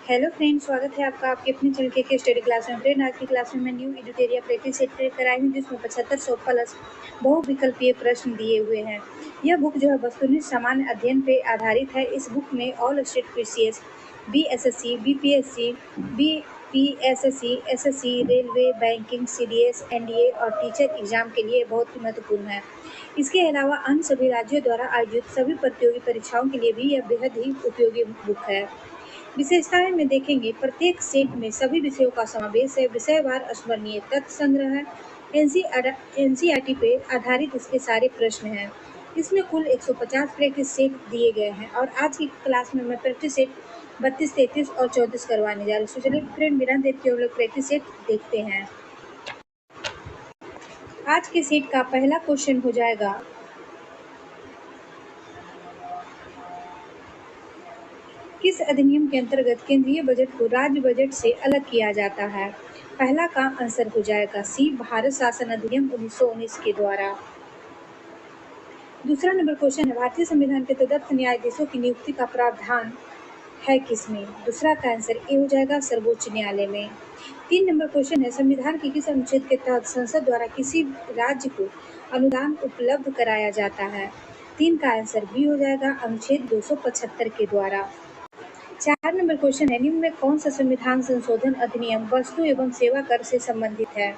Hello friends, स्वागत है आपका आपके अपने चैनल के स्टडी क्लास में। फ्रेंड, आज की क्लास में मैं न्यू एडुटेरिया प्रैक्टिस सेट कराई हूँ, जिसमें 7500 प्लस बहुविकल्पीय प्रश्न दिए हुए हैं। यह बुक जो है वस्तुनिष्ठ सामान्य अध्ययन पे आधारित है। इस बुक में all state PCS, BSSC, BPSC, BPSSC, SSC, railway, banking, CDS, NDA और टीचर एग्जाम के लिए बहुत ही महत्वपूर्ण है। इसके अलावा अन्य सभी राज्यों द्वारा आयोजित सभी प्रतियोगी परीक्षाओं के लिए भी यह बेहद ही उपयोगी बुक है। विशेषताएं में देखेंगे, प्रत्येक सेट में सभी विषयों का समावेश है। विषयवार स्मरणीय तथ्य संग्रह है। एनसीईआरटी पे आधारित इसके सारे प्रश्न हैं। इसमें कुल 150 प्रैक्टिस सेट दिए गए हैं और आज की क्लास में मैं प्रैक्टिस सेट 32, 33 और 34 करवाने जा रही हूँ। चलिए फ्रेंड, बिना देर के हम लोग प्रैक्टिस सेट देखते हैं। आज के सेट का पहला क्वेश्चन हो जाएगा, किस अधिनियम के अंतर्गत केंद्रीय बजट को राज्य बजट से अलग किया जाता है? पहला का आंसर हो जाएगा सी, भारत शासन अधिनियम 1919 के द्वारा। दूसरा नंबर क्वेश्चन है, भारतीय संविधान के तदर्थ न्यायाधीशों की नियुक्ति का प्रावधान है किसमें? दूसरा का आंसर ए हो जाएगा, सर्वोच्च न्यायालय में। 3 नंबर क्वेश्चन है, संविधान के किस अनुच्छेद के तहत संसद द्वारा किसी राज्य को अनुदान उपलब्ध कराया जाता है? 3 का आंसर बी हो जाएगा, अनुच्छेद 275 के द्वारा। 4 नंबर क्वेश्चन है, निम्न में कौन सा संविधान संशोधन अधिनियम वस्तु एवं सेवा कर से संबंधित है?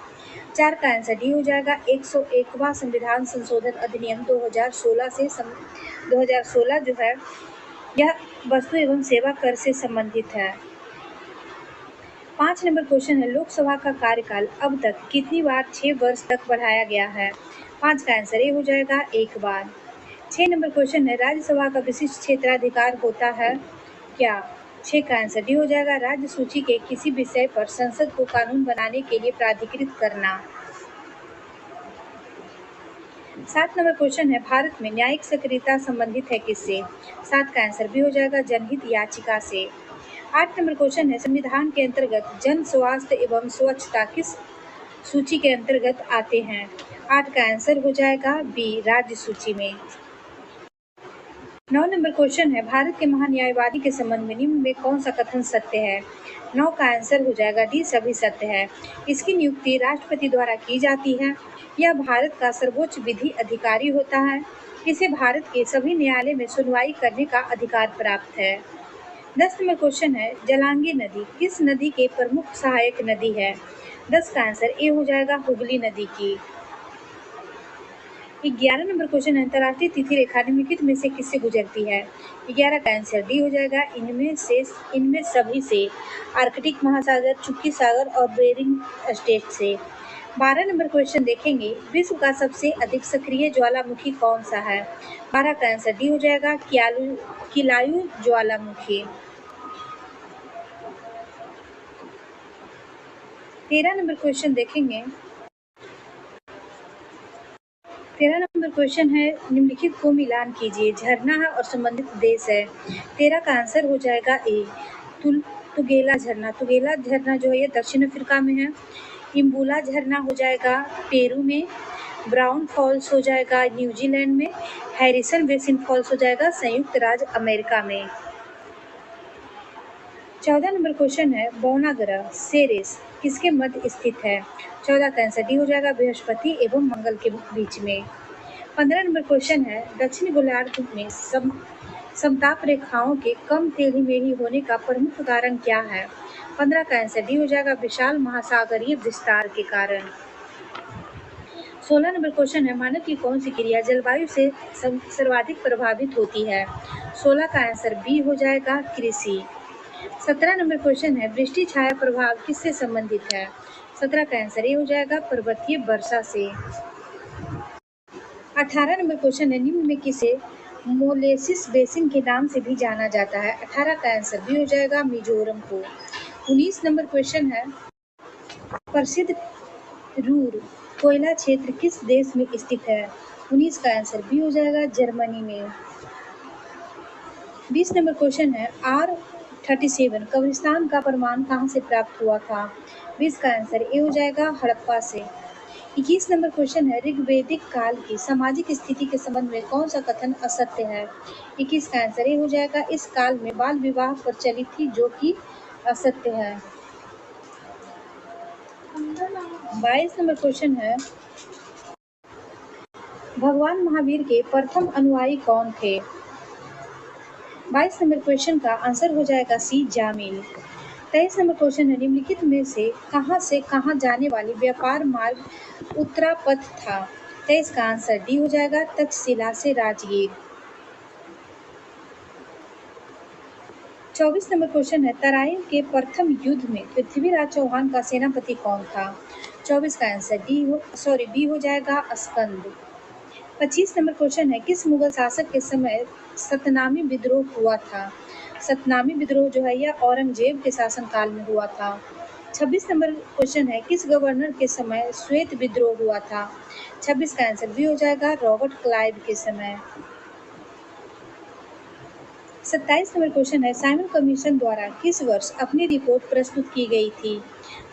4 का आंसर डी हो जाएगा, 101वां संविधान संशोधन अधिनियम 2016 जो है यह वस्तु एवं सेवा कर से संबंधित है। 5 नंबर क्वेश्चन है, लोकसभा का कार्यकाल अब तक कितनी बार 6 वर्ष तक बढ़ाया गया है? 5 का आंसर ए हो जाएगा, 1 बार। 6 नंबर क्वेश्चन है, राज्यसभा का विशिष्ट क्षेत्राधिकार होता है क्या? 6 का आंसर डी हो जाएगा, राज्य सूची के किसी विषय पर संसद को कानून बनाने के लिए प्राधिकृत करना। 7 नंबर क्वेश्चन है, भारत में न्यायिक सक्रियता संबंधित है किससे? 7 का आंसर बी हो जाएगा, जनहित याचिका से। 8 नंबर क्वेश्चन है, संविधान के अंतर्गत जन स्वास्थ्य एवं स्वच्छता किस सूची के अंतर्गत आते हैं? 8 का आंसर हो जाएगा बी, राज्य सूची में। 9 नंबर क्वेश्चन है, भारत के महान न्यायवादी के संबंध में निम्न में कौन सा कथन सत्य है? 9 का आंसर हो जाएगा डी, सभी सत्य है। इसकी नियुक्ति राष्ट्रपति द्वारा की जाती है। यह भारत का सर्वोच्च विधि अधिकारी होता है। इसे भारत के सभी न्यायालय में सुनवाई करने का अधिकार प्राप्त है। 10 नंबर क्वेश्चन है, जलांगी नदी किस नदी के प्रमुख सहायक नदी है? 10 का आंसर ए हो जाएगा, हुगली नदी की। 11 नंबर क्वेश्चन है, अंतर्राष्ट्रीय तिथि रेखा निम्नलिखित में से किससे गुजरती है? 11 का आंसर डी हो जाएगा, इनमें सभी से, आर्कटिक महासागर, चुक्की सागर और बेरिंग स्ट्रेट से। 12 नंबर क्वेश्चन देखेंगे, विश्व का सबसे अधिक सक्रिय ज्वालामुखी कौन सा है? 12 का आंसर डी हो जाएगा, किलायू ज्वालामुखी। 13 नंबर क्वेश्चन देखेंगे, 13 नंबर क्वेश्चन है, निम्नलिखित को मिलान कीजिए, झरना है और संबंधित देश है। 13 का आंसर हो जाएगा ए, तुगेला झरना। तुगेला झरना जो है ये दक्षिण अफ्रीका में है। इम्बूला झरना हो जाएगा पेरू में। ब्राउन फॉल्स हो जाएगा न्यूजीलैंड में। हैरिसन बेसिन फॉल्स हो जाएगा संयुक्त राज्य अमेरिका में। 14 नंबर क्वेश्चन है, बौना ग्रह सेरेस किसके मध्य स्थित है? 14 का आंसर डी हो जाएगा, बृहस्पति एवं मंगल के बीच में। 15 नंबर क्वेश्चन है, दक्षिण गोलार्ध में समताप रेखाओं के कम टेढ़ी-मेढ़ी होने का प्रमुख कारण क्या है? 15 का आंसर डी हो जाएगा, विशाल महासागरीय विस्तार के कारण। 16 नंबर क्वेश्चन है, मानव की कौन सी क्रिया जलवायु से सर्वाधिक प्रभावित होती है? 16 का आंसर बी हो जाएगा, कृषि। 17 नंबर क्वेश्चन है, वृष्टि छाया प्रभाव किससे संबंधित है? 17 का आंसर ए हो जाएगा, पर्वतीय वर्षा से। 18 नंबर क्वेश्चन है, निम्न में किसे मोलेसिस बेसिन के नाम से भी जाना जाता है? 18 का आंसर बी हो जाएगा, मिजोरम को। 19 नंबर क्वेश्चन है, प्रसिद्ध रूर कोयला क्षेत्र किस देश में स्थित है? 19 का आंसर बी हो जाएगा, जर्मनी में। 20 नंबर क्वेश्चन है, R37 कब्रिस्तान का प्रमाण कहाँ से प्राप्त हुआ था? 20 का आंसर ए हो जाएगा, हड़प्पा से। 21 नंबर क्वेश्चन है, ऋग्वैदिक काल की सामाजिक स्थिति के संबंध में कौन सा कथन असत्य है? 21 का आंसर ए हो जाएगा, इस काल में बाल विवाह प्रचलित थी जो कि असत्य है। 22 नंबर क्वेश्चन है, भगवान महावीर के प्रथम अनुयायी कौन थे? 22 नंबर क्वेश्चन का आंसर हो जाएगा सी, जामिल। 23 नंबर क्वेश्चन है, निम्नलिखित में से कहाँ जाने वाली व्यापार मार्ग उत्तरापथ था? 23 का आंसर डी हो जाएगा, तक्षशिला से राजगीर। 24 नंबर क्वेश्चन है, तराइन के प्रथम युद्ध में पृथ्वीराज चौहान का सेनापति कौन था? 24 का आंसर बी हो जाएगा, स्कंद। 25 नंबर क्वेश्चन है, किस मुगल शासक के समय सतनामी विद्रोह हुआ था? सतनामी विद्रोह जो है यह औरंगजेब के शासनकाल में हुआ था। 26 नंबर क्वेश्चन है, किस गवर्नर के समय श्वेत विद्रोह हुआ था? 26 का आंसर बी हो जाएगा, रॉबर्ट क्लाइव के समय। 27 नंबर क्वेश्चन है, साइमन कमीशन द्वारा किस वर्ष अपनी रिपोर्ट प्रस्तुत की गई थी?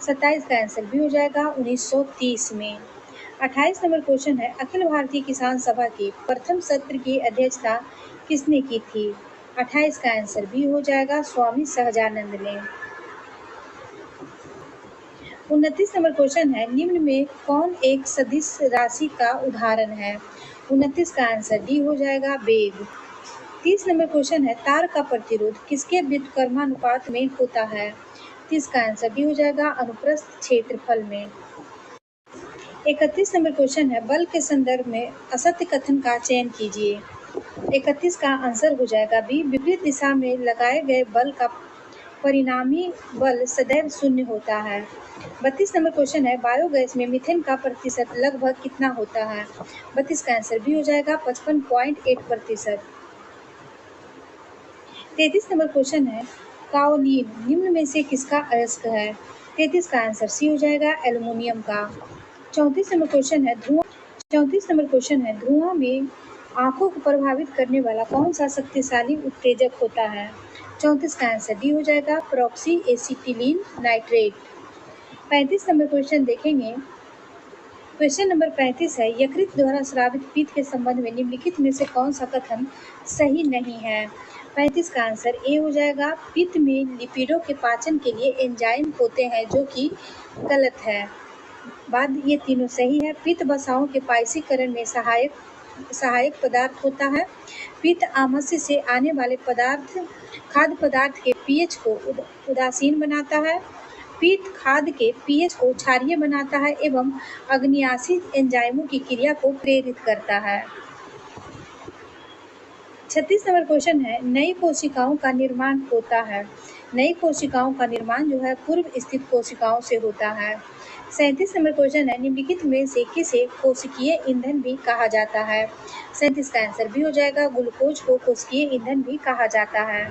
27 का आंसर बी हो जाएगा, 1930 में। 28 नंबर क्वेश्चन है, अखिल भारतीय किसान सभा के प्रथम सत्र की अध्यक्षता किसने की थी? 28 का आंसर बी हो जाएगा, स्वामी सहजानंद ने। 29 नंबर क्वेश्चन है, निम्न में कौन एक सदिश राशि का उदाहरण है? 29 का आंसर डी हो जाएगा, वेग। 30 नंबर क्वेश्चन है, तार का प्रतिरोध किसके व्युत्क्रमानुपात में होता है? 30 का आंसर डी हो जाएगा, अनुप्रस्थ क्षेत्रफल में। 31 नंबर क्वेश्चन है, बल के संदर्भ में असत्य कथन का चयन कीजिए। 31 का आंसर हो जाएगा बी, विपरीत दिशा में लगाए गए बल का परिणामी बल सदैव शून्य होता है। 32 नंबर क्वेश्चन है, बायोगैस में मीथेन का प्रतिशत लगभग कितना होता है? 32 का आंसर बी हो जाएगा, 55.8%। 33 नंबर क्वेश्चन है, काओलिन निम्न में से किसका अयस्क है? 33 का आंसर सी हो जाएगा, एल्युमिनियम का। 34 नंबर क्वेश्चन है, धुआं में आंखों को प्रभावित करने वाला कौन सा शक्तिशाली उत्तेजक होता है? 34 का आंसर डी हो जाएगा, proxy acetylene nitrate. 35 number question देखेंगे। क्वेश्चन नंबर 35 है, यकृत द्वारा स्रावित पित्त के संबंध में निम्नलिखित में से कौन सा कथन सही नहीं है? 35 का आंसर ए हो जाएगा, पित्त में लिपिडों के पाचन के लिए एंजाइम होते हैं, जो कि गलत है। बाद ये तीनों सही है। पित्त वसाओं के पाइसीकरण में सहायक पदार्थ होता है। पित्त आमाशय से आने वाले खाद्य पदार्थ के पीएच को उदासीन बनाता है। पित्त खाद्य के पीएच को क्षारीय बनाता है एवं अग्न्याशी एंजाइमों की क्रिया को प्रेरित करता है। 36 नंबर क्वेश्चन है, नई कोशिकाओं का निर्माण होता है। नई कोशिकाओं का निर्माण जो है पूर्व स्थित कोशिकाओं से होता है। 37 नंबर क्वेश्चन है, निम्नलिखित में से किसे कोशिकीय ईंधन भी कहा जाता है? 37 का आंसर भी हो जाएगा, ग्लूकोज को कोशिकीय ईंधन भी कहा जाता है।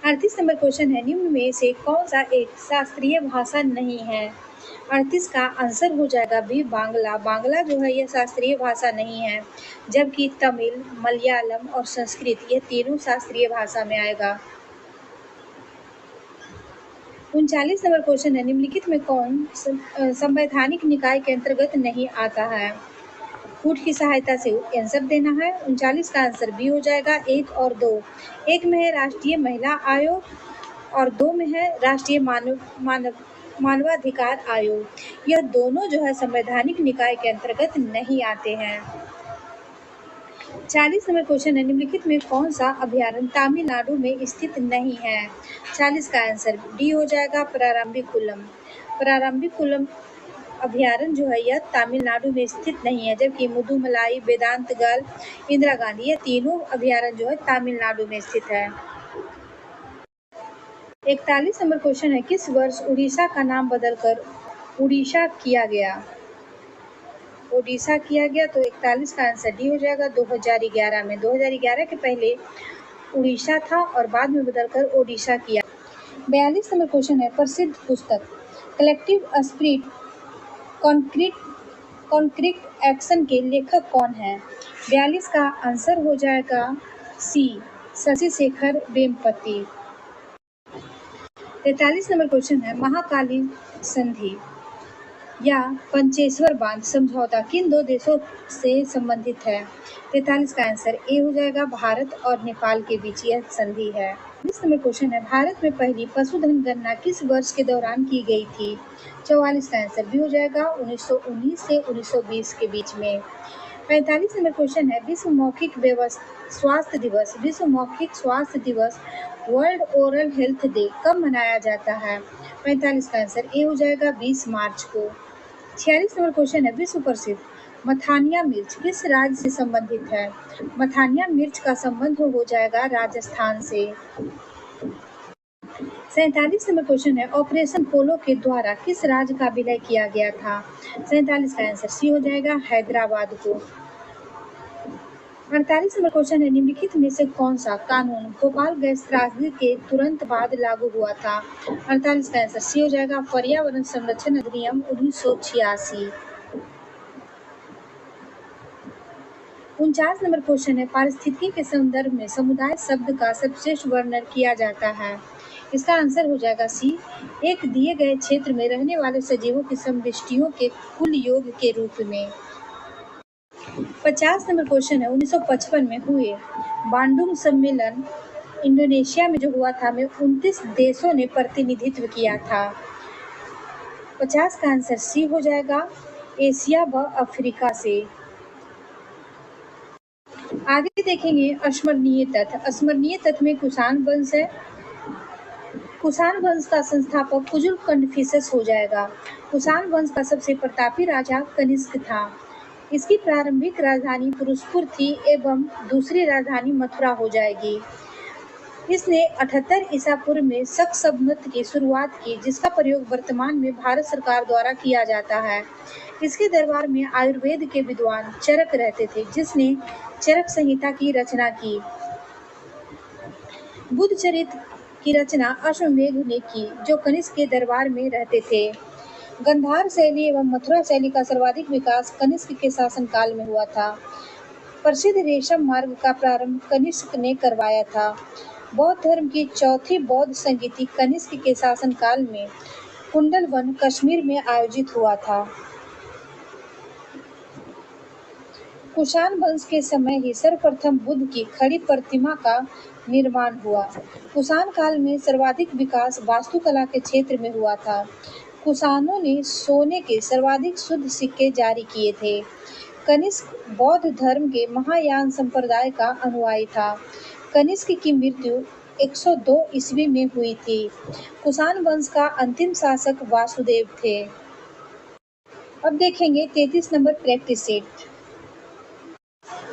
38 नंबर क्वेश्चन है, निम्न में से कौन सा एक शास्त्रीय भाषा नहीं है? 38 का आंसर हो जाएगा बी, बांग्ला। बांग्ला जो है यह शास्त्रीय भाषा नहीं है, जबकि तमिल, मलयालम और संस्कृत ये तीनों शास्त्रीय भाषा में आएगा। 39 नंबर क्वेश्चन है, निम्नलिखित में कौन संवैधानिक निकाय के अंतर्गत नहीं आता है? फूट की सहायता से आंसर देना है। 39 का आंसर बी हो जाएगा, 1 और 2। 1 में है राष्ट्रीय महिला आयोग और 2 में है राष्ट्रीय मानवाधिकार आयोग। यह दोनों जो है संवैधानिक निकाय के अंतर्गत नहीं आते हैं। 40 नंबर क्वेश्चन है, निम्नलिखित में कौन सा अभयारण्य तमिलनाडु में स्थित नहीं है? 40 का आंसर डी हो जाएगा, प्रारंभिकुलम। प्रारंभिकुलम अभयारण्य जो है यह तमिलनाडु में स्थित नहीं है, जबकि मुदुमलाई, वेदांतगल, इंदिरा गांधी ये तीनों अभयारण्य जो है तमिलनाडु में स्थित है। 41 नंबर क्वेश्चन है, किस वर्ष उड़ीसा का नाम बदलकर उड़ीसा किया गया? ओडिशा किया गया, तो 41 का आंसर डी हो जाएगा, 2011 में। 2011 के पहले उड़ीसा था और बाद में बदलकर ओडिशा किया। 42 नंबर क्वेश्चन है, प्रसिद्ध पुस्तक कलेक्टिव स्पिरिट कॉन्क्रीट एक्शन के लेखक कौन है? 42 का आंसर हो जाएगा सी, शशि शेखर वेम्पति। 43 नंबर क्वेश्चन है, महाकाली संधि या पंचेश्वर बांध समझौता किन दो देशों से संबंधित है? 43 का आंसर ए हो जाएगा, भारत और नेपाल के बीच यह संधि है। इस नंबर क्वेश्चन है, भारत में पहली पशुधन गणना किस वर्ष के दौरान की गई थी? 44 का आंसर भी हो जाएगा 1919 से 1920 के बीच में। 45 नंबर क्वेश्चन है, विश्व मौखिक स्वास्थ्य दिवस वर्ल्ड ओरल हेल्थ डे कब मनाया जाता है? 45 का आंसर ए हो जाएगा 20 मार्च को। 46 नंबर क्वेश्चन है, विश्व प्रसिद्ध मथानिया मिर्च किस राज्य से संबंधित है? मथानिया मिर्च का संबंध हो जाएगा राजस्थान से। 47 नंबर क्वेश्चन है, ऑपरेशन पोलो के द्वारा किस राज्य का विलय किया गया था? 47 का आंसर सी हो जाएगा हैदराबाद को। 48 नंबर क्वेश्चन है, निम्नलिखित में से कौन सा कानून भोपाल गैस त्रासदी के तुरंत बाद लागू हुआ था? 48 का आंसर सी हो जाएगा पर्यावरण संरक्षण अधिनियम 1986। 49 नंबर क्वेश्चन है, पारिस्थितिकी के संदर्भ में समुदाय शब्द का सर्वश्रेष्ठ वर्णन किया जाता है? इसका आंसर हो जाएगा सी, एक दिए गए क्षेत्र में रहने वाले सजीवों की समष्टियों के कुल योग के रूप में। 50 नंबर क्वेश्चन है, 1955 में हुए बांडुंग सम्मेलन इंडोनेशिया में जो हुआ था में 29 देशों ने प्रतिनिधित्व किया था। 50 का आंसर सी हो जाएगा एशिया व अफ्रीका से। आगे देखेंगे अस्मरणीय तथ्य। अस्मरणीय तथ्य में कुषाण वंश है। कुषाण वंश का संस्थापक कुजुल कन्फ्यूशस हो जाएगा। कुषाण वंश का सबसे प्रतापी राजा कनिष्क था। इसकी प्रारंभिक राजधानी पुरुषपुर थी एवं दूसरी राजधानी मथुरा हो जाएगी। इसने 78 ईसा पूर्व में शक संवत की शुरुआत की, जिसका प्रयोग वर्तमान में भारत सरकार द्वारा किया जाता है। इसके दरबार में आयुर्वेद के विद्वान चरक रहते थे, जिसने चरक संहिता की रचना की। बुद्ध चरित्र की रचना अश्वमेध ने की, जो कनिष्क के दरबार में रहते थे। गंधार शैली एवं मथुरा शैली का सर्वाधिक विकास कनिष्क के शासनकाल में हुआ था। प्रसिद्ध रेशम मार्ग का प्रारंभ कनिष्क ने करवाया था। बौद्ध धर्म की चौथी बौद्ध संगीति कनिष्क के शासनकाल में कुंडलवन कश्मीर में आयोजित हुआ था। कुषाण वंश के समय ही सर्वप्रथम बुद्ध की खड़ी प्रतिमा का निर्माण हुआ। कुषाण काल में सर्वाधिक विकास वास्तुकला के क्षेत्र में हुआ था। कुषाणों ने सोने के सर्वाधिक शुद्ध सिक्के जारी किए थे। कनिष्क बौद्ध धर्म के महायान संप्रदाय का अनुयायी था। कनिष्क की मृत्यु 102 ईस्वी में हुई थी। कुषाण वंश का अंतिम शासक वासुदेव थे। अब देखेंगे 33 number practice set.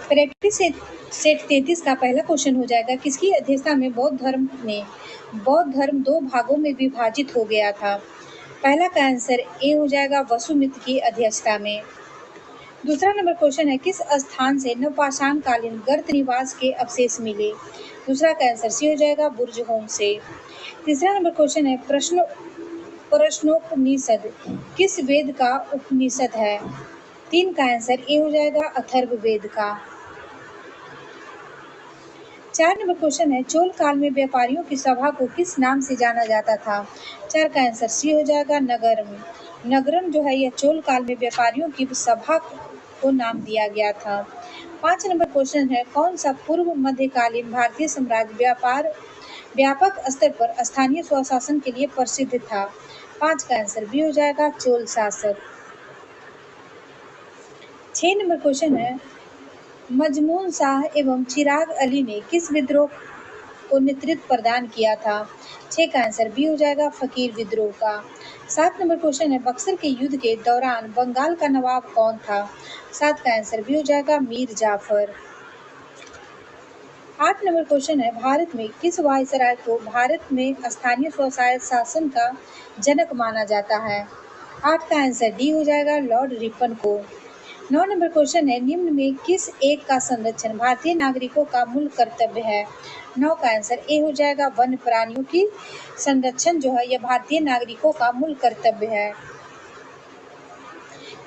Practice set 33 का पहला क्वेश्चन हो जाएगा, किसकी अध्यक्षता में बौद्ध धर्म दो भागों में विभाजित हो गया था? पहला का आंसर ए हो जाएगा वसुमित्र की अध्यक्षता में। दूसरा नंबर क्वेश्चन है, किस स्थान से नवपाषाण कालीन गर्त निवास के अवशेष मिले? दूसरा का आंसर सी हो जाएगा बुर्जहोम से। तीसरा नंबर क्वेश्चन है, प्रश्नोपनिषद किस वेद का उपनिषद है? 3 का आंसर ए हो जाएगा अथर्ववेद का। 4 नंबर क्वेश्चन है, चोल काल में व्यापारियों की सभा को किस नाम से जाना जाता था? 4 का आंसर सी हो जाएगा नगरम। नगरम जो है यह चोल काल में व्यापारियों की सभा को नाम दिया गया था। 5 नंबर क्वेश्चन है, कौन सा पूर्व मध्यकालीन भारतीय साम्राज्य व्यापक स्तर पर स्थानीय स्वशासन के लिए प्रसिद्ध था? 5 का आंसर बी हो जाएगा चोल शासक। 6 नंबर क्वेश्चन है, मजमून शाह एवं चिराग अली ने किस विद्रोह को नेतृत्व प्रदान किया था? 6 का आंसर बी हो जाएगा फकीर विद्रोह का। 7 नंबर क्वेश्चन है, बक्सर के युद्ध के दौरान बंगाल का नवाब कौन था? 7 का आंसर बी हो जाएगा मीर जाफर। 8 नंबर क्वेश्चन है, भारत में किस वायसराय को भारत में स्थानीय स्वशासी शासन का जनक माना जाता है? 8 का आंसर डी हो जाएगा लॉर्ड रिपन को। 9 नंबर क्वेश्चन है, निम्न में किस एक का संरक्षण भारतीय नागरिकों का मूल कर्तव्य है? 9 का आंसर ए हो जाएगा वन्य प्राणियों की संरक्षण जो है यह भारतीय नागरिकों का मूल कर्तव्य है।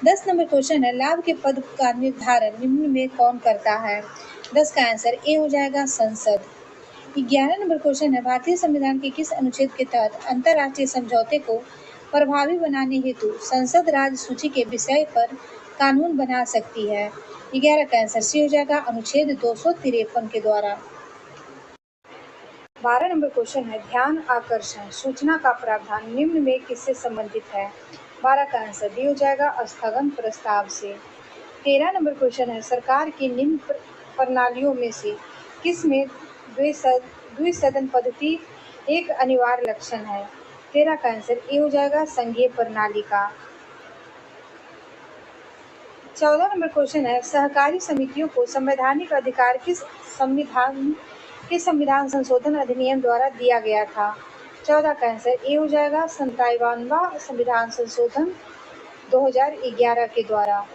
10 नंबर क्वेश्चन है, लाभ के पद का निर्धारण निम्न में कौन करता है? 10 का आंसर ए हो जाएगा संसद। 11 नंबर क्वेश्चन है, भारतीय संविधान के किस अनुच्छेद के तहत अंतर्राष्ट्रीय समझौते को प्रभावी बनाने हेतु संसद राज्य सूची के विषय पर कानून बना सकती है? 11 का आंसर सी हो जाएगा अनुच्छेद 253 के द्वारा। 12 नंबर क्वेश्चन है ध्यान आकर्षण सूचना का प्रावधान निम्न में किससे संबंधित है? 12 का आंसर डी हो जाएगा स्थगन प्रस्ताव से। 13 नंबर क्वेश्चन है सरकार की निम्न प्रणालियों में से किस में द्विसदन पद्धति एक अनिवार्य लक्षण है? 13 का आंसर ए हो जाएगा संघीय प्रणाली का। 14 नंबर क्वेश्चन है सहकारी समितियों को संवैधानिक अधिकार किस संविधान संशोधन अधिनियम द्वारा दिया गया था? 14 का आंसर ए हो जाएगा 57वां संविधान संशोधन 2011 के द्वारा।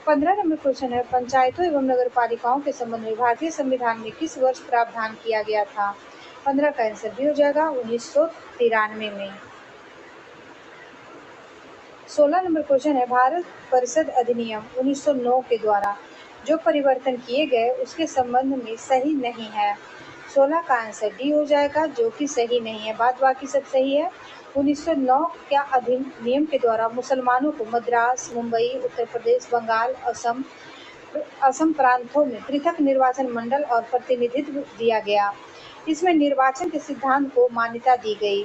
15 नंबर क्वेश्चन है पंचायतों एवं नगर पालिकाओं के संबंध में भारतीय संविधान में किस वर्ष प्रावधान किया गया था? 15 का आंसर भी हो जाएगा 1993 में। 16 नंबर क्वेश्चन है भारत परिषद अधिनियम 1909 के द्वारा जो परिवर्तन किए गए उसके संबंध में सही नहीं है। 16 का आंसर डी हो जाएगा जो कि सही नहीं है, बाद बाकी सब सही है। 1909 के अधिनियम के द्वारा मुसलमानों को मद्रास, मुंबई, उत्तर प्रदेश, बंगाल, असम प्रांतों में पृथक निर्वाचन मंडल और प्रतिनिधित्व दिया गया। इसमें निर्वाचन के सिद्धांत को मान्यता दी गई।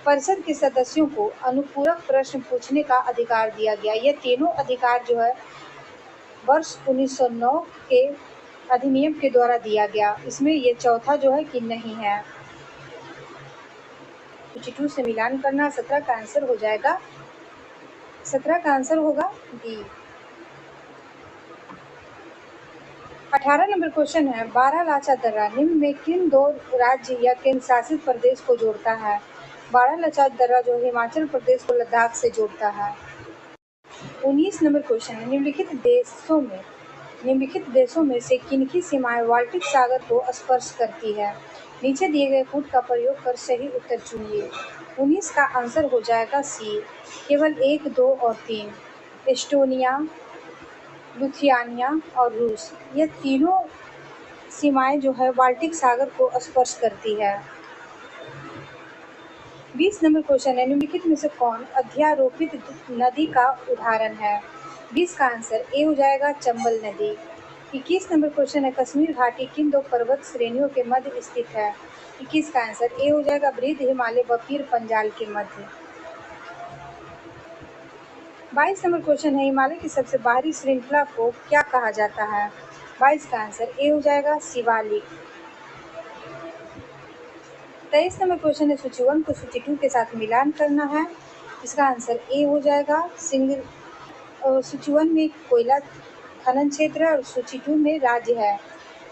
परिषद के सदस्यों को अनुपूरक प्रश्न पूछने का अधिकार दिया गया। ये तीनों अधिकार जो है वर्ष 1909 के अधिनियम के द्वारा दिया गया। इसमें ये चौथा जो है कि नहीं है। 52 से मिलान करना। 17 का आंसर हो जाएगा 17 का आंसर होगा डी। 18 नंबर क्वेश्चन है बारालाचा दर्रा निम्न में किन दो राज्य या केंद्र शासित प्रदेश को जोड़ता है? बारालाचा दर्रा जो हिमाचल प्रदेश को लद्दाख से जोड़ता है। 19 नंबर क्वेश्चन है निम्नलिखित देशों में से किनकी सीमाएं बाल्टिक सागर को स्पर्श करती है? नीचे दिए गए कूट का प्रयोग कर सही उत्तर चुनिए। 19 का आंसर हो जाएगा सी, केवल 1, 2 और 3। एस्टोनिया, लिथुआनिया और रूस, ये तीनों सीमाएं जो है बाल्टिक सागर को स्पर्श करती है। 20 नंबर क्वेश्चन है निम्नलिखित में से कौन अध्यारोपित नदी का उदाहरण है? 20 का आंसर ए हो जाएगा चंबल नदी। 21 नंबर क्वेश्चन है कश्मीर घाटी किन दो पर्वत श्रेणियों के मध्य स्थित है? 21 का आंसर ए हो जाएगा बृहद हिमालय व पीर पंजाल के मध्य। 22 नंबर क्वेश्चन है हिमालय की सबसे बाहरी श्रृंखला को क्या कहा जाता है? 22 का आंसर ए हो जाएगा शिवालिक। 23 नंबर क्वेश्चन है सूची 1 को सूची 2 के साथ मिलान करना है। इसका आंसर ए हो जाएगा सूची 1 में कोयला खनन क्षेत्र है और सूची 2 में राज्य है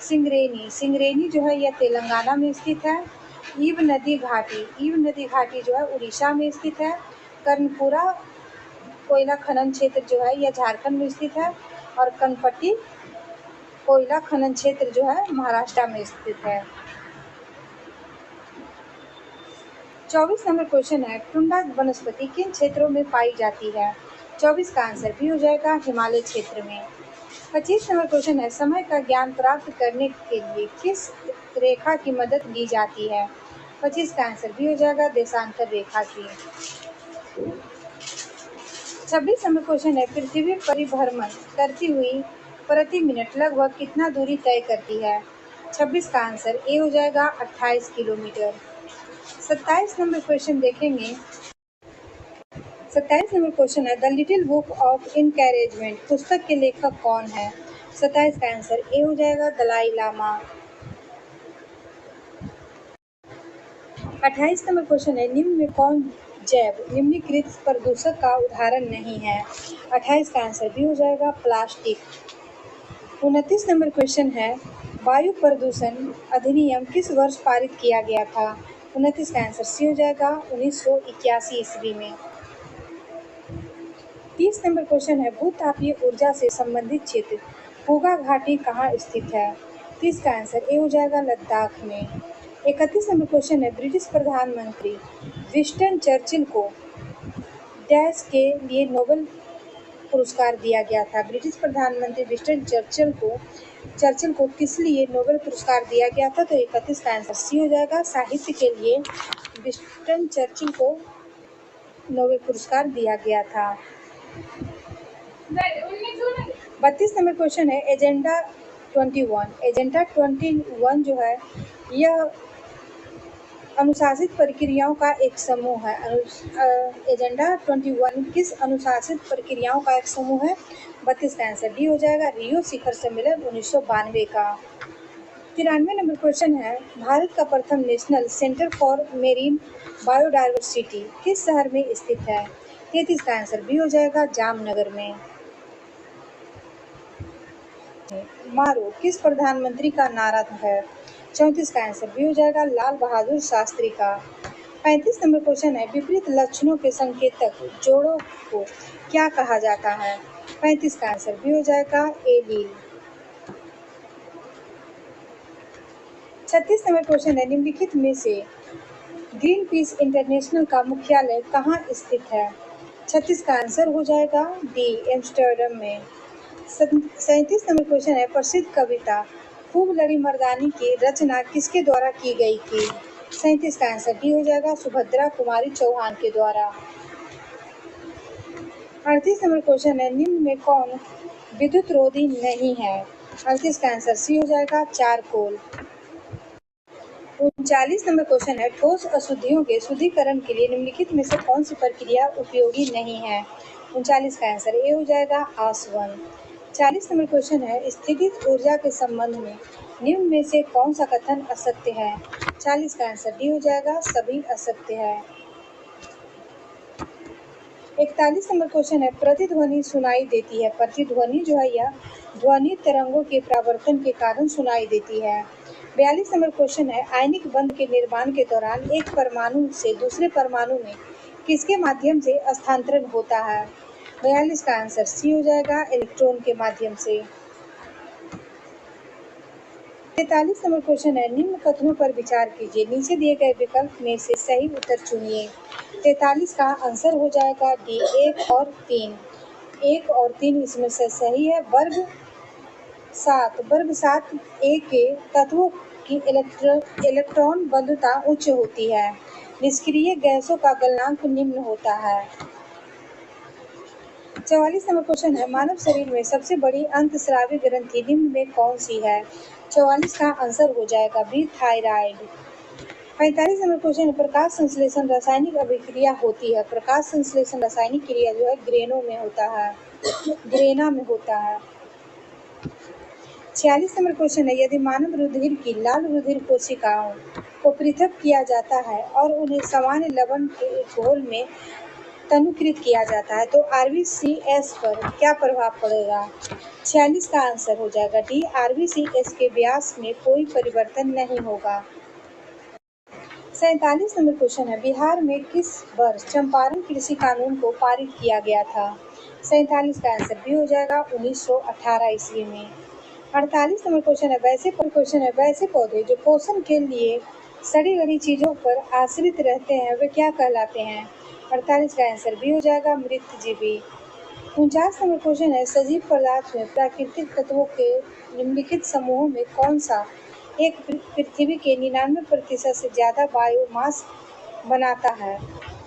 सिंगरेनी जो है यह तेलंगाना में स्थित है। ईव नदी घाटी जो है उड़ीसा में स्थित है। कर्णपुरा कोयला खनन क्षेत्र जो है यह झारखंड में स्थित है और कनपट्टी कोयला खनन क्षेत्र जो है महाराष्ट्र में स्थित है। 24 नंबर क्वेश्चन है टुंडा वनस्पति किन क्षेत्रों में पाई जाती है? 24 का आंसर भी हो जाएगा हिमालय क्षेत्र में। 25 नंबर क्वेश्चन है समय का ज्ञान प्राप्त करने के लिए किस रेखा की मदद ली जाती है? 25 का आंसर भी हो जाएगा देशांतर रेखा की। 26 नंबर क्वेश्चन है पृथ्वी परिभ्रमण करती हुई प्रति मिनट लगभग कितना दूरी तय करती है? 26 का आंसर ए हो जाएगा 28 किलोमीटर। 27 नंबर क्वेश्चन देखेंगे। 27 नंबर क्वेश्चन है द लिटिल बुक ऑफ इनकैरेजमेंट पुस्तक के लेखक कौन है? 27 का आंसर ए हो जाएगा दलाई लामा। 28 नंबर क्वेश्चन है निम्न में कौन जैव निम्नलिखित प्रदूषक का उदाहरण नहीं है? 28 का आंसर भी हो जाएगा प्लास्टिक। 29 नंबर क्वेश्चन है वायु प्रदूषण अधिनियम किस वर्ष पारित किया गया था? 29 का आंसर सी हो जाएगा 1981 ईस्वी में। 30 नंबर क्वेश्चन है भूतापीय ऊर्जा से संबंधित क्षेत्र पूगा घाटी कहाँ स्थित है? 30 का आंसर ए हो जाएगा लद्दाख में। 31 नंबर क्वेश्चन है ब्रिटिश प्रधानमंत्री विंस्टन चर्चिल को डैश के लिए नोबेल पुरस्कार दिया गया था? ब्रिटिश प्रधानमंत्री विंस्टन चर्चिल को किस लिए नोबेल पुरस्कार दिया गया था? तो 31 का आंसर सी हो जाएगा साहित्य के लिए विंस्टन चर्चिल को नोबेल पुरस्कार दिया गया था। 32 नंबर क्वेश्चन है एजेंडा 21 जो है यह अनुशासित प्रक्रियाओं का एक समूह है। एजेंडा 21 किस अनुशासित प्रक्रियाओं का एक समूह है? 32 का आंसर डी हो जाएगा, रियो शिखर सम्मेलन 1992 का। 93 नंबर क्वेश्चन है, भारत का प्रथम national centre for marine biodiversity किस शहर में स्थित है? 33 का आंसर बी हो जाएगा, जामनगर में। मारो किस प्रधानमंत्री का नारा है? 34 का आंसर बी हो जाएगा, लाल बहादुर शास्त्री का। 35 नंबर क्वेश्चन है, विपरीत लक्षणों के संकेतक जोड़ों को क्या कहा जाता है? 35 का आंसर बी हो जाएगा, एलील। 36 नंबर क्वेश्चन है, निम्नलिखित में से ग्रीन पीस इंटरनेशनल का मुख्यालय कहाँ स्थित है? 36 का आंसर हो जाएगा डी, एम्स्टर्डम में। 37 नंबर क्वेश्चन है, प्रसिद्ध कविता खूब लड़ी मर्दानी की रचना किसके द्वारा की गई थी? 37 का आंसर डी हो जाएगा, सुभद्रा कुमारी चौहान के द्वारा। 38 नंबर क्वेश्चन है, निम्न में कौन विद्युत रोधी नहीं है? 38 का आंसर सी हो जाएगा, चारकोल। 39 नंबर क्वेश्चन है, ठोस अशुद्धियों के शुद्धिकरण के लिए निम्नलिखित में से कौन सी प्रक्रिया उपयोगी नहीं है? 39 का आंसर ए हो जाएगा, आसवन। 40 नंबर क्वेश्चन है, स्थितिज ऊर्जा के संबंध में निम्न में से कौन सा कथन असत्य है? 40 का आंसर डी हो जाएगा, सभी असत्य है। 41 नंबर क्वेश्चन है, प्रतिध्वनि सुनाई देती है। प्रतिध्वनि जो है यह ध्वनि तरंगों के परावर्तन के कारण सुनाई देती है। 42 नंबर क्वेश्चन है, आयनिक बंध के निर्माण के दौरान एक परमाणु से दूसरे परमाणु में किसके माध्यम से स्थानांतरण होता है? 42 का आंसर सी हो जाएगा, इलेक्ट्रॉन के माध्यम से। 43 नंबर क्वेश्चन है, निम्न कथनों पर विचार कीजिए, नीचे दिए गए विकल्प में से सही उत्तर चुनिए। 43 का आंसर हो जाएगा डी, 1 और 3। 1 और 3 इसमें से सही है। वर्ग 7 ए के तत्वों की इलेक्ट्रॉन बंधुता उच्च होती है। निष्क्रिय गैसों का गलनांक निम्न होता है। 44 नंबर क्वेश्चन है, मानव शरीर में सबसे बड़ी अंतस्रावी ग्रंथि निम्न में कौन सी है? 44 का आंसर हो जाएगा बी, थायराइड। 45 नंबर क्वेश्चन है, प्रकाश संश्लेषण रासायनिक अभिक्रिया होती है। प्रकाश संश्लेषण रासायनिक क्रिया जो है ग्रेना में होता है। 46 नंबर क्वेश्चन है, यदि मानव रुधिर की लाल रुधिर कोशिकाओं को पृथक किया जाता है और उन्हें सामान्य लवण के घोल में तनुकृत किया जाता है तो आरबीसीएस पर क्या प्रभाव पड़ेगा? 46 का आंसर हो जाएगा डी, आरबीसीएस के व्यास में कोई परिवर्तन नहीं होगा। 47 नंबर क्वेश्चन है, बिहार में किस वर्ष चंपारण कृषि कानून को पारित किया गया था? 47 का आंसर भी हो जाएगा 1918 ईस्वी में। 48 नंबर क्वेश्चन है, वैसे पौधे जो पोषण के लिए सड़ी गली चीजों पर आश्रित रहते हैं वे क्या कहलाते हैं? 48 का आंसर भी हो जाएगा, मृतजीवी। 49 नंबर क्वेश्चन है, सजीव पदार्थ में प्राकृतिक तत्वों के निम्नलिखित समूहों में कौन सा एक पृथ्वी के 99% से ज्यादा बायोमास बनाता है?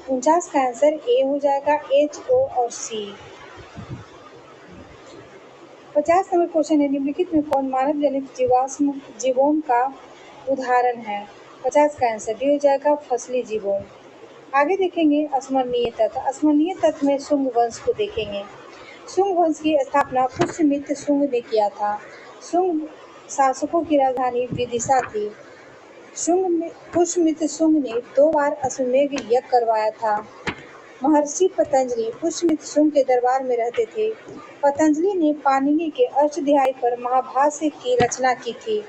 49 का आंसर ए हो जाएगा, HO और C। 50 नंबर क्वेश्चन है, निम्नलिखित में कौन मानव जनित जीवाश्म जीवों का उदाहरण है? 50 का आंसर डी हो जाएगा, फसली जीवों। आगे देखेंगे अस्मरणीय तत्व। अस्मरणीय तत्व में शुंग वंश को देखेंगे। शुंग वंश की स्थापना पुष्यमित्र शुंग ने किया था। शुंग शासकों की राजधानी विदिशा थी। पुष्यमित्र शुंग ने 2 बार अश्वमेध यज्ञ करवाया था। महर्षि पतंजलि पुष्यमित्र शुंग के दरबार में रहते थे। पतंजलि ने पाणिनि के अष्टाध्यायी पर महाभाष्य की रचना की थी।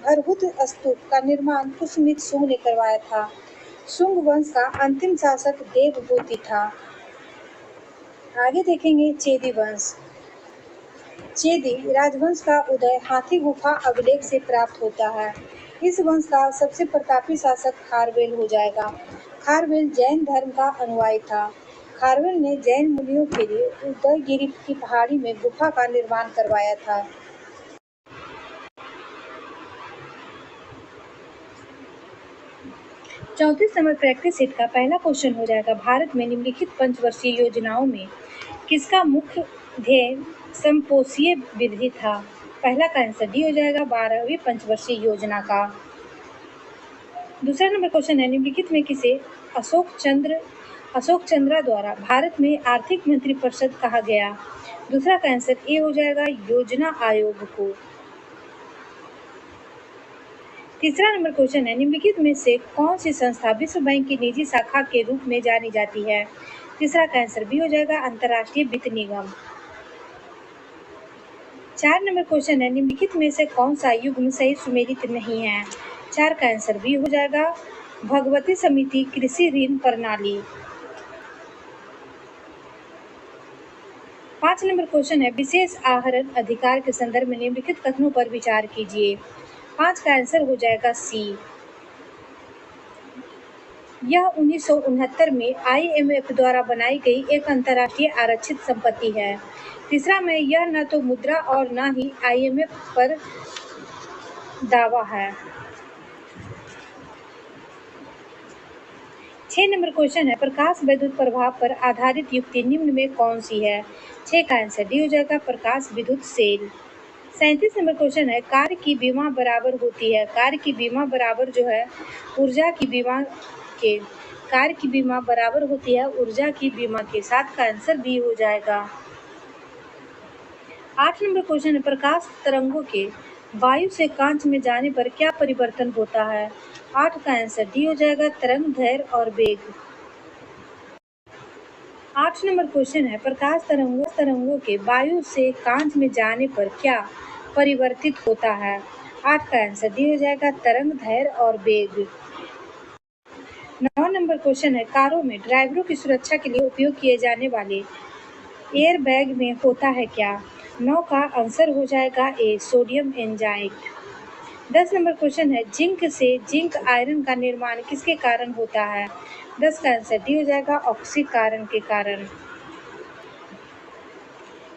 भरहुत स्तूप का निर्माण पुष्यमित्र शुंग ने करवाया था। शुंग वंश का अंतिम शासक देवहूति था। आगे देखेंगे चेदी वंश। चेदी राजवंश का उदय हाथी गुफा अभिलेख से प्राप्त होता है। इस वंश का सबसे प्रतापी शासक खारवेल हो जाएगा। खारवेल जैन धर्म का अनुयायी था। खारवेल ने जैन मुनियों के लिए उदयगिरि की पहाड़ी में गुफा का निर्माण करवाया था। चौंतीस नंबर प्रैक्टिस सेट का पहला क्वेश्चन हो जाएगा, भारत में निम्नलिखित पंचवर्षीय योजनाओं में किसका मुख्य ध्येय समपोषीय वृद्धि था? पहला का आंसर डी हो जाएगा 12वीं पंचवर्षीय योजना का। दूसरा नंबर क्वेश्चन है, निम्नलिखित में किसे अशोक चंद्रा द्वारा भारत में आर्थिक मंत्रिपरिषद कहा गया? दूसरा का आंसर ए हो जाएगा योजना आयोग को। तीसरा नंबर क्वेश्चन है, निम्नलिखित में से कौन सी संस्था विश्व बैंक की निजी शाखा के रूप में जानी जाती है? तीसरा का आंसर बी हो जाएगा अंतर्राष्ट्रीय वित्त निगम। 4 नंबर क्वेश्चन है, निम्नलिखित में से कौन सा युग्म सही सुमेलित नहीं है? 4 का आंसर बी हो जाएगा भगवती समिति कृषि ऋण प्रणाली। 5 नंबर क्वेश्चन है, विशेष आहरण अधिकार के संदर्भ में निम्नलिखित कथनों पर विचार कीजिए। 5 का आंसर हो जाएगा सी। यह 1969 में IMF द्वारा बनाई गई एक अंतर्राष्ट्रीय आरक्षित संपत्ति है। तीसरा में यह न तो मुद्रा और न ही IMF पर दावा है। 6 नंबर क्वेश्चन है, प्रकाश विद्युत प्रभाव पर आधारित युक्ति निम्न में कौन सी है? 6 का आंसर डी हो जाएगा प्रकाश विद्युत सेल। 37 नंबर क्वेश्चन है, कार्य की बीमा बराबर होती है। कार्य की बीमा बराबर जो है ऊर्जा की बीमा के, कार्य की बीमा बराबर होती है ऊर्जा की बीमा के। 7 का आंसर बी हो जाएगा। 8 नंबर क्वेश्चन है, प्रकाश तरंगों के वायु से कांच में जाने पर क्या परिवर्तन होता है? 8 का आंसर डी हो जाएगा तरंग दैर्घ्य और वेग। 8 नंबर क्वेश्चन है, प्रकाश तरंगों के वायु से कांच में जाने पर क्या परिवर्तित होता है? 8 का आंसर डी हो जाएगा तरंग दैर्घ्य और वेग। 9 नंबर क्वेश्चन है, कारों में ड्राइवरों की सुरक्षा के लिए उपयोग किए जाने वाले एयरबैग में होता है क्या? 9 का आंसर हो जाएगा ए सोडियम एंजाइड। 10 नंबर क्वेश्चन है, जिंक से जिंक आयरन का निर्माण किसके कारण होता है? 10 का आंसर डी हो जाएगा ऑक्सीकरण के कारण।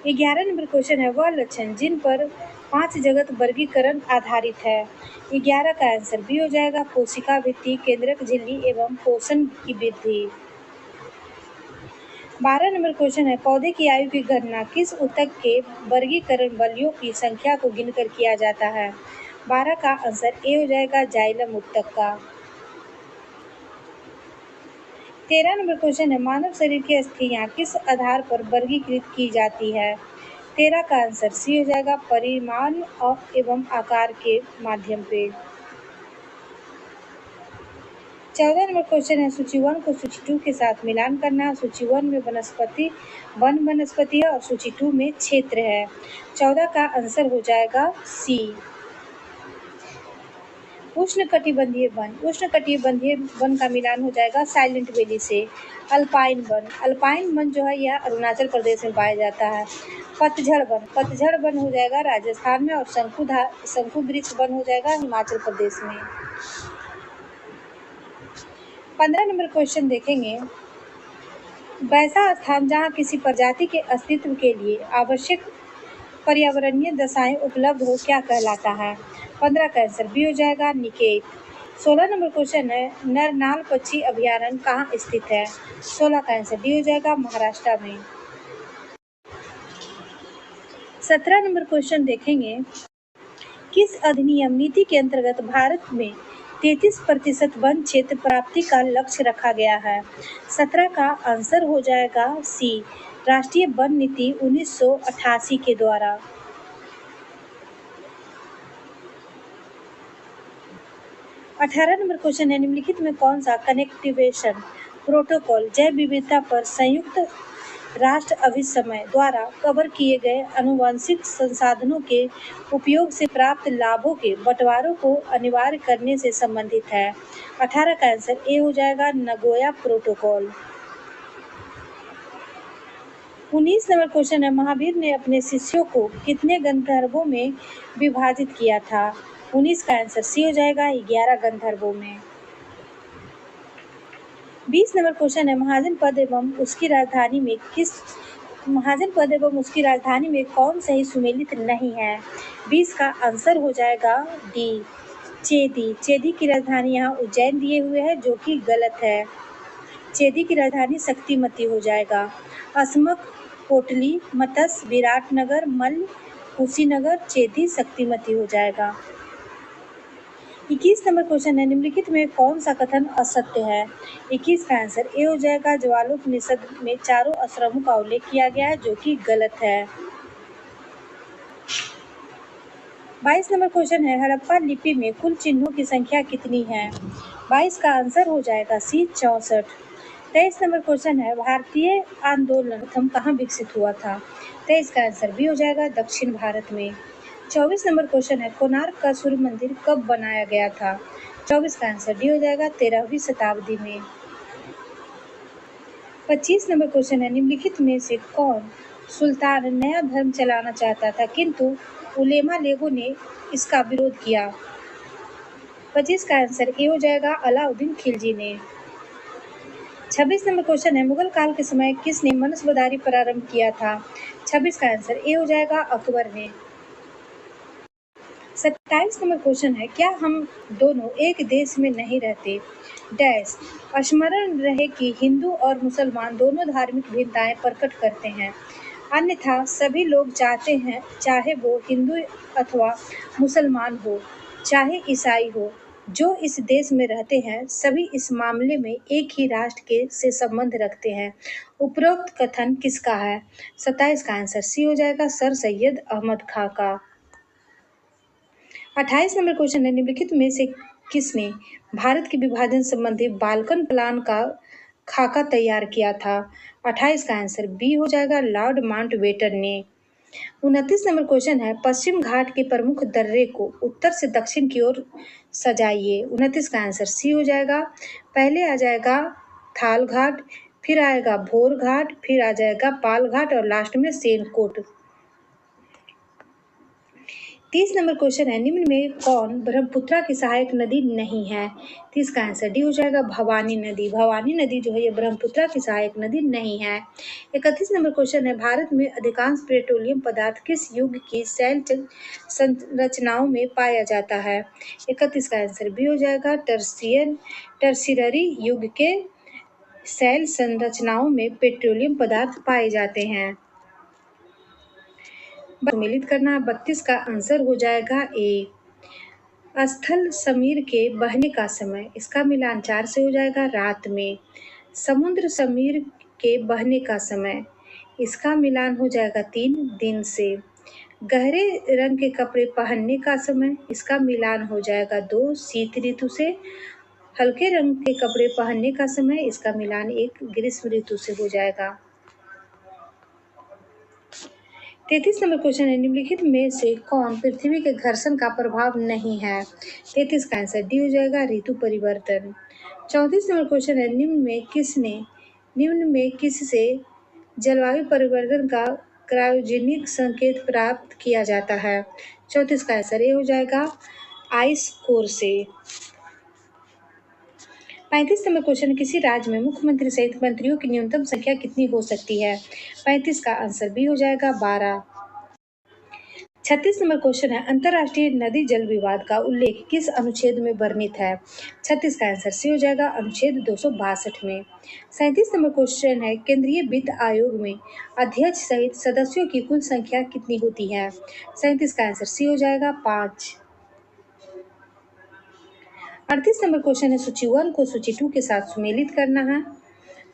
11 नंबर क्वेश्चन है, वह लक्षण जिन पर 5 जगत वर्गीकरण आधारित है। 11 का आंसर बी हो जाएगा कोशिका भित्ति, केंद्रक झिल्ली एवं पोषण की वृद्धि। 12 नंबर क्वेश्चन है, पौधे की आयु की गणना किस ऊतक के वर्गीकरण बलियों की संख्या को गिनकर किया जाता है? 12 का आंसर ए हो जाएगा जाइलम ऊतक का। 13 नंबर क्वेश्चन है, मानव शरीर की अस्थियां किस आधार पर वर्गीकृत की जाती है? 13 का आंसर सी हो जाएगा परिमाण एवं आकार के माध्यम पे। 14 नंबर क्वेश्चन है, सूची 1 को सूची 2 के साथ मिलान करना। सूची 1 में वनस्पति है और सूची 2 में क्षेत्र है। 14 का आंसर हो जाएगा सी। उष्णकटिबंधीय वन का मिलान हो जाएगा साइलेंट वैली से। अल्पाइन वन जो है यह अरुणाचल प्रदेश में पाया जाता है। पतझड़ वन हो जाएगा राजस्थान में और शंकु वृक्ष वन हो जाएगा हिमाचल प्रदेश में। 15 नंबर क्वेश्चन देखेंगे, वैसा स्थान जहाँ किसी प्रजाति के अस्तित्व के लिए आवश्यक पर्यावरणीय दशाएं उपलब्ध हो क्या कहलाता है? 15 का आंसर बी हो जाएगा निकेत। 16 नंबर क्वेश्चन है, नरनाल पक्षी अभयारण्य कहाँ स्थित है? 16 का आंसर डी हो जाएगा महाराष्ट्र में। 17 नंबर क्वेश्चन देखेंगे, किस अधिनियम नीति के अंतर्गत भारत में 33% वन क्षेत्र प्राप्ति का लक्ष्य रखा गया है? 17 का आंसर हो जाएगा सी राष्ट्रीय वन नीति 1988 के द्वारा। 18 नंबर क्वेश्चन है, निम्नलिखित में कौन सा कनेक्टिवेशन प्रोटोकॉल जैव विविधता पर संयुक्त राष्ट्र अभिसमय द्वारा कवर किए गए आनुवंशिक संसाधनों के उपयोग से प्राप्त लाभों के बंटवारे को अनिवार्य करने से संबंधित है? 18 का आंसर ए हो जाएगा नगोया प्रोटोकॉल। 19 नंबर क्वेश्चन है, महावीर ने अपने शिष्यों को कितने गंधर्वों में विभाजित किया था? 19 का आंसर सी हो जाएगा 11 गंधर्वों में। 20 नंबर क्वेश्चन है, महाजन पद एवं उसकी राजधानी में कौन सही सुमेलित नहीं है? 20 का आंसर हो जाएगा डी चेदी की राजधानी यहाँ उज्जैन दिए हुए है जो कि गलत है। चेदी की राजधानी शक्तिमती हो जाएगा। अस्मक, कोटली, मत्स्य, विराटनगर, मल्ल, कुशीनगर, चेदी, शक्तिमती हो जाएगा। 21 नंबर क्वेश्चन है, निम्नलिखित में कौन सा कथन असत्य है? 21 का आंसर ए हो जाएगा। ज्वालोपनिषद में चारों आश्रमों का उल्लेख किया गया है, जो कि गलत है। 22 नंबर क्वेश्चन है, हड़प्पा लिपि में कुल चिन्हों की संख्या कितनी है? 22 का आंसर हो जाएगा सी 64। 23 नंबर क्वेश्चन है, भारतीय आंदोलन प्रथम कहाँ विकसित हुआ था? 23 का आंसर बी हो जाएगा, दक्षिण भारत में। 24 नंबर क्वेश्चन है, कोणार्क का सूर्य मंदिर कब बनाया गया था? 24 का आंसर डी हो जाएगा, 13वीं शताब्दी में। 25 नंबर क्वेश्चन है, निम्नलिखित में से कौन सुल्तान नया धर्म चलाना चाहता था किंतु उलेमा लोगों ने इसका विरोध किया? 25 का आंसर ए हो जाएगा, अलाउद्दीन खिलजी ने। 26 नंबर क्वेश्चन है, मुगल काल के समय किसने मनसबदारी प्रारंभ किया था? 26 का आंसर ए हो जाएगा, अकबर ने। 27 नंबर क्वेश्चन है, क्या हम दोनों एक देश में नहीं रहते? डैश स्मरण रहे कि हिंदू और मुसलमान दोनों धार्मिक भिन्नताएं प्रकट करते हैं, अन्यथा सभी लोग चाहते हैं, चाहे वो हिंदू अथवा मुसलमान हो, चाहे ईसाई हो, जो इस देश में रहते हैं सभी इस मामले में एक ही राष्ट्र के से संबंध रखते हैं। उपरोक्त कथन किसका है? 27 का आंसर सी हो जाएगा, सर सैयद अहमद खां का। 28 नंबर क्वेश्चन है, निम्नलिखित में से किसने भारत के विभाजन संबंधी बाल्कन प्लान का खाका तैयार किया था? 28 का आंसर बी हो जाएगा, लॉर्ड माउंटबेटन ने। 29 नंबर क्वेश्चन है, पश्चिम घाट के प्रमुख दर्रे को उत्तर से दक्षिण की ओर सजाइए। 29 का आंसर सी हो जाएगा। पहले आ जाएगा थाल घाट, फिर आएगा भोर घाट, फिर आ जाएगा पाल घाट और लास्ट में सेनकोट। 30 नंबर क्वेश्चन है, निम्न में कौन ब्रह्मपुत्रा की सहायक नदी नहीं है? 30 का आंसर डी हो जाएगा, भवानी नदी। भवानी नदी जो है ये ब्रह्मपुत्रा की सहायक नदी नहीं है। 31 नंबर क्वेश्चन है, भारत में अधिकांश पेट्रोलियम पदार्थ किस युग की शैल संरचनाओं में पाया जाता है? 31 का आंसर बी हो जाएगा, टर्शियरी युग के शैल संरचनाओं में पेट्रोलियम पदार्थ पाए जाते हैं। सम्मिलित करना। 32 का आंसर हो जाएगा ए। स्थल समीर के बहने का समय, इसका मिलान 4 से हो जाएगा, रात में। समुद्र समीर के बहने का समय, इसका मिलान हो जाएगा 3 दिन से। गहरे रंग के कपड़े पहनने का समय, इसका मिलान हो जाएगा 2 शीत ऋतु से। हल्के रंग के कपड़े पहनने का समय, इसका मिलान 1 ग्रीष्म ऋतु से हो जाएगा। 33 नंबर क्वेश्चन है, निम्नलिखित में से कौन पृथ्वी के घर्षण का प्रभाव नहीं है? 33 का आंसर डी हो जाएगा, ऋतु परिवर्तन। 34 नंबर क्वेश्चन है, निम्न में किससे जलवायु परिवर्तन का क्रायोजेनिक संकेत प्राप्त किया जाता है? 34 का आंसर ए हो जाएगा, आइस कोर से। 35 नंबर क्वेश्चन, किसी राज्य में मुख्यमंत्री सहित मंत्रियों की न्यूनतम संख्या कितनी हो सकती है? 35 का आंसर बी हो जाएगा, 12। 36 नंबर क्वेश्चन है, अंतर्राष्ट्रीय नदी जल विवाद का उल्लेख किस अनुच्छेद में वर्णित है? 36 का आंसर सी हो जाएगा, अनुच्छेद 262 में। 37 नंबर क्वेश्चन है, केंद्रीय वित्त आयोग में अध्यक्ष सहित सदस्यों की कुल संख्या कितनी होती है? 37 का आंसर सी हो जाएगा, 5। 38 नंबर क्वेश्चन है, सूची 1 को सूची 2 के साथ सुमेलित करना है।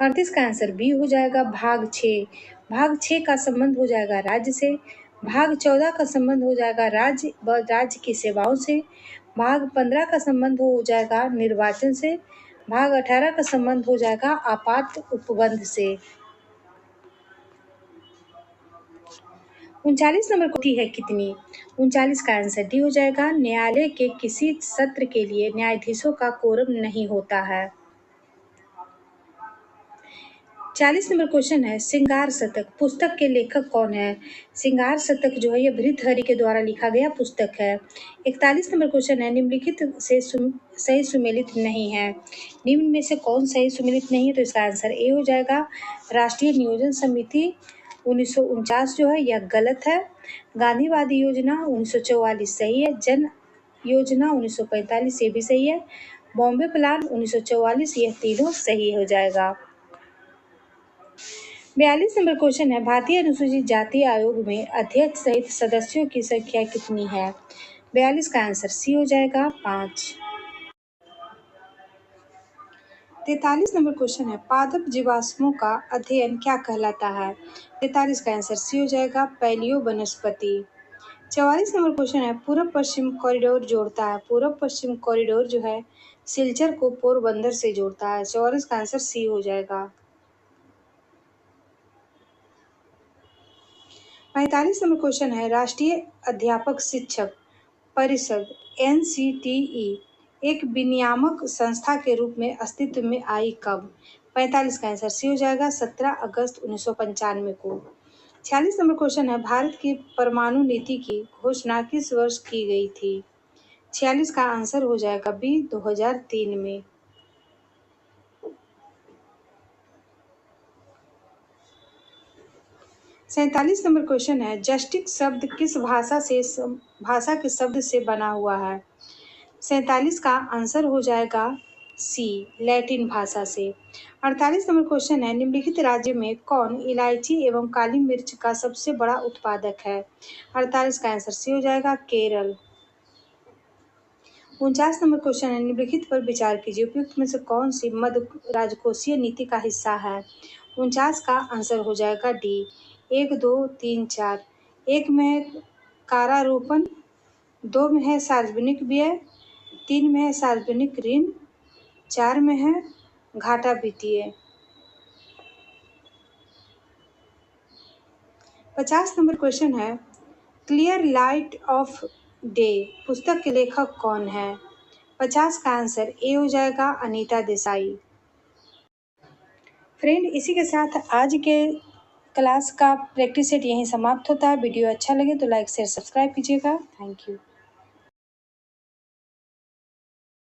38 का आंसर बी हो जाएगा, भाग 6। भाग 6 का संबंध हो जाएगा राज्य से। भाग 14 का संबंध हो जाएगा राज्य व राज्य की सेवाओं से। भाग 15 का संबंध हो जाएगा निर्वाचन से। भाग 18 का संबंध हो जाएगा आपात उपबंध से। 39 नंबर होती है कितनी? 39 का आंसर डी हो जाएगा, न्यायालय के किसी सत्र के लिए न्यायाधीशों का कोरम नहीं होता है। 40 नंबर क्वेश्चन है, श्रृंगार शतक पुस्तक के लेखक कौन है? श्रृंगार शतक जो है ये भर्तृहरि के द्वारा लिखा गया पुस्तक है। 41 नंबर क्वेश्चन है, निम्नलिखित से सही सुमेलित नहीं है। निम्न में से कौन सही सुमेलित नहीं है? तो इसका आंसर ए हो जाएगा, राष्ट्रीय नियोजन समिति 1949 जो है यह गलत है। गांधीवादी योजना 1944 सही है। जन योजना 1945 ये भी सही है। बॉम्बे प्लान 1944 यह तीनों सही हो जाएगा। 42 नंबर क्वेश्चन है, भारतीय अनुसूचित जाति आयोग में अध्यक्ष सहित सदस्यों की संख्या कितनी है? 42 का आंसर सी हो जाएगा, 5। 43 नंबर क्वेश्चन है, पादप जीवाश्मों का अध्ययन क्या कहलाता है? 43 का आंसर सी हो जाएगा, पैलियो वनस्पति। 44 नंबर क्वेश्चन है, पूर्व पश्चिम कॉरिडोर जोड़ता है। पूर्व पश्चिम कॉरिडोर जो है सिलचर को पोरबंदर से जोड़ता है। 44 का आंसर सी हो जाएगा। 45 नंबर क्वेश्चन है, राष्ट्रीय अध्यापक शिक्षक परिषद एनसीटीई एक विनियामक संस्था के रूप में अस्तित्व में आई कब? 45 का आंसर सी हो जाएगा, 17 अगस्त 1995 को। 46 नंबर क्वेश्चन है, भारत की परमाणु नीति की घोषणा किस वर्ष की गई थी? 46 का आंसर हो जाएगा बी, 2003 में। 47 नंबर क्वेश्चन है, जस्टिस शब्द किस भाषा के शब्द से बना हुआ है? 47 का आंसर हो जाएगा सी, लैटिन भाषा से। 48 नंबर क्वेश्चन है, निम्नलिखित राज्य में कौन इलायची एवं काली मिर्च का सबसे बड़ा उत्पादक है? 48 का आंसर सी हो जाएगा, केरल। 49 नंबर क्वेश्चन है, निम्नलिखित पर विचार कीजिए, उपयुक्त में से कौन सी मध्य राजकोषीय नीति का हिस्सा है? 49 का आंसर हो जाएगा डी, 1, 2, 3, 4। 1 में है कारारोपण, 2 में है सार्वजनिक व्यय, 3 में है सार्वजनिक ऋण, 4 में है घाटा वित्तीय। 50 नंबर क्वेश्चन है, क्लियर लाइट ऑफ डे पुस्तक के लेखक कौन है? 50 का आंसर ए हो जाएगा, अनीता देसाई। फ्रेंड, इसी के साथ आज के क्लास का प्रैक्टिस सेट यहीं समाप्त होता है। वीडियो अच्छा लगे तो लाइक शेयर सब्सक्राइब कीजिएगा। Thank you.